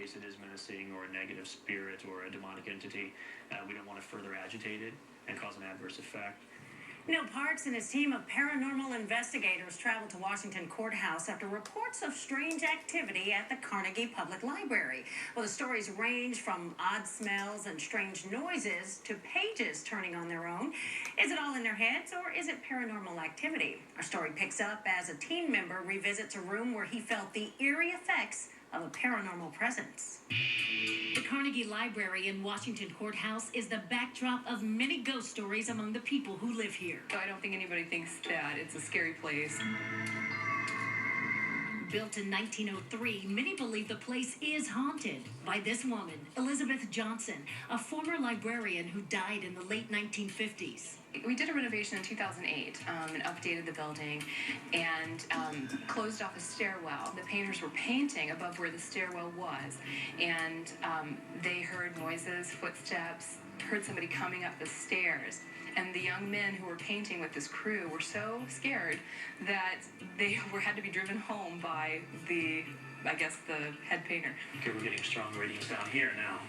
case it is menacing or a negative spirit or a demonic entity, we don't want to further agitate it and cause an adverse effect. Neal Parks and his team of paranormal investigators traveled to Washington Courthouse after reports of strange activity at the Carnegie Public Library. Well, the stories range from odd smells and strange noises to pages turning on their own. Is it all in their heads, or is it paranormal activity? Our story picks up as a team member revisits a room where he felt the eerie effects of a paranormal presence. The Carnegie Library in Washington Courthouse is the backdrop of many ghost stories among the people who live here. So I don't think anybody thinks that it's a scary place. Built in 1903, many believe the place is haunted by this woman, Elizabeth Johnson, a former librarian who died in the late 1950s. We did a renovation in 2008 and updated the building and closed off a stairwell. The painters were painting above where the stairwell was, and they heard noises, footsteps, heard somebody coming up the stairs. And the young men who were painting with this crew were so scared that they had to be driven home by the head painter. Okay, we're getting strong readings down here now.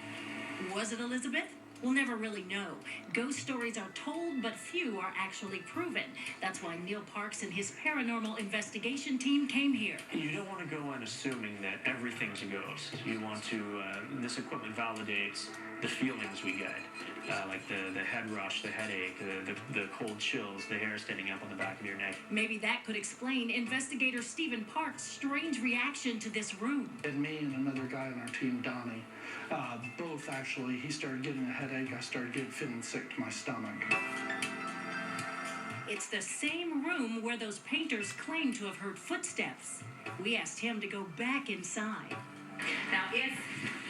Was it Elizabeth? We'll never really know. Ghost stories are told, but few are actually proven. That's why Neal Parks and his paranormal investigation team came here. You don't want to go in assuming that everything's a ghost. You want to, this equipment validates the feelings we get, like the head rush, the headache, the cold chills, the hair standing up on the back of your neck. Maybe that could explain investigator Stephen Park's strange reaction to this room. And me and another guy on our team, Donnie, both actually, he started getting a headache, I started feeling sick to my stomach. It's the same room where those painters claim to have heard footsteps. We asked him to go back inside. Now, if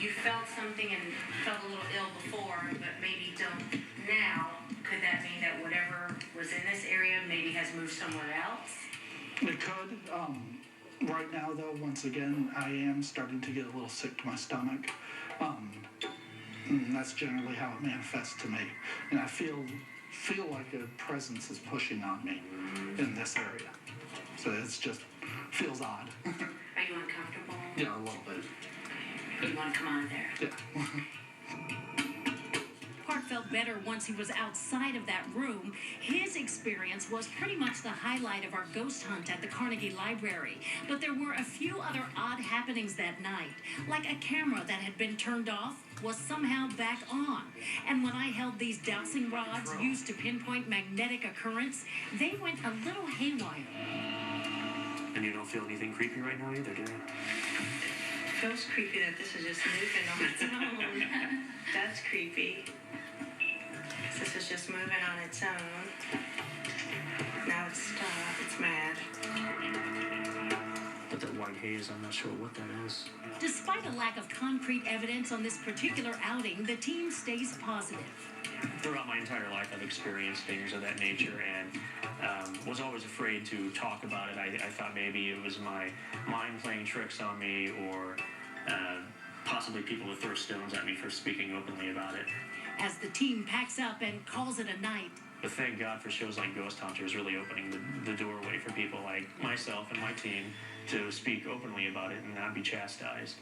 you felt something and felt a little ill before, but maybe don't now, could that mean that whatever was in this area maybe has moved somewhere else? It could. Right now, though, once again, I am starting to get a little sick to my stomach. And that's generally how it manifests to me. And I feel like a presence is pushing on me in this area. So it's just feels odd. Are you uncomfortable? Yeah, a little bit. You want to come on there? Yeah. Park felt better once he was outside of that room. His experience was pretty much the highlight of our ghost hunt at the Carnegie Library. But there were a few other odd happenings that night, like a camera that had been turned off was somehow back on. And when I held these dowsing rods used to pinpoint magnetic occurrence, they went a little haywire. And you don't feel anything creepy right now either, do you? It feels creepy that this is just moving on its own. That's creepy. This is just moving on its own. Now it's stopped. It's mad. But that white haze, I'm not sure what that is. Despite a lack of concrete evidence on this particular outing, the team stays positive. Throughout my entire life, I've experienced things of that nature and was always afraid to talk about it. I thought maybe it was my mind playing tricks on me, or possibly people would throw stones at me for speaking openly about it. As the team packs up and calls it a night. But thank God for shows like Ghost Hunters really opening the doorway for people like myself and my team to speak openly about it and not be chastised.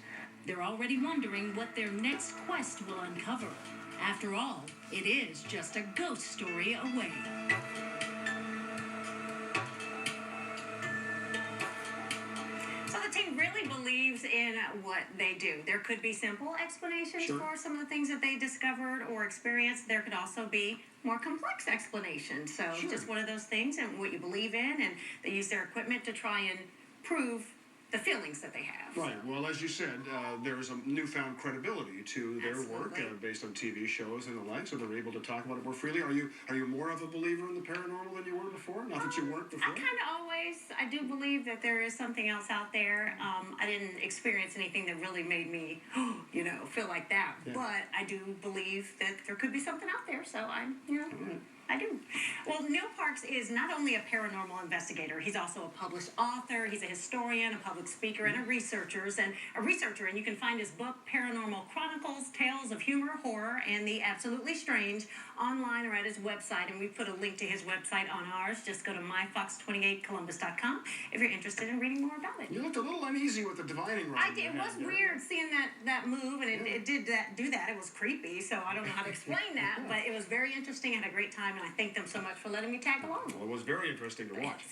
They're already wondering what their next quest will uncover. After all, it is just a ghost story away. So the team really believes in what they do. There could be simple explanations for some of the things that they discovered or experienced. There could also be more complex explanations. So just one of those things, and what you believe in, and they use their equipment to try and prove the feelings that they have. Right. Well, as you said, there is a newfound credibility to their work based on TV shows and the like, so they're able to talk about it more freely. Are you more of a believer in the paranormal than you were before? Not that you weren't before? I do believe that there is something else out there. I didn't experience anything that really made me, feel like that. Yeah. But I do believe that there could be something out there. So I'm. All right. I do. Well, Neal Parks is not only a paranormal investigator, he's also a published author, he's a historian, a public speaker, and a researcher. And you can find his book, Paranormal Chronicles, Tales of Humor, Horror, and the Absolutely Strange, online or at his website. And we put a link to his website on ours. Just go to myfox28columbus.com if you're interested in reading more about it. You looked a little uneasy with the divining rod. I did. It was weird seeing that move, and it did do that. It was creepy, so I don't know how to explain that, but it was very interesting. I had a great time, and I thank them so much for letting me tag along. Well, it was very interesting to watch.